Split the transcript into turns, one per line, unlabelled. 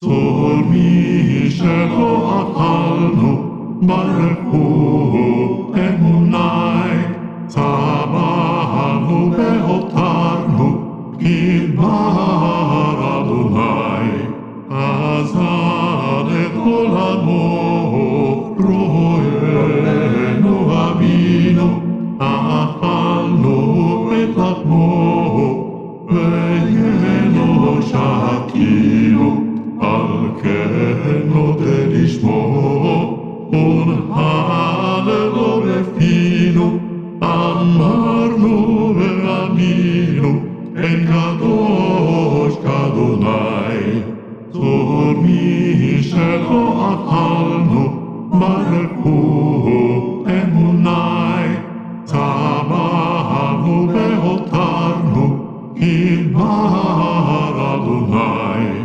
מי שלא אכלנו ברכו אמוני, צמאנו והותרנו כדבר אדוני. עזר את עולמו, רואינו אבינו, אכלנו את לחמו, ויינו שתינו. על כן נודה לשמו, ונהללו בפינו, אמרנו וענינו, אין קדוש כאדוני. מי שלא אכלנו ברכו אמוני, צמאנו והותרנו כדבר אדוני.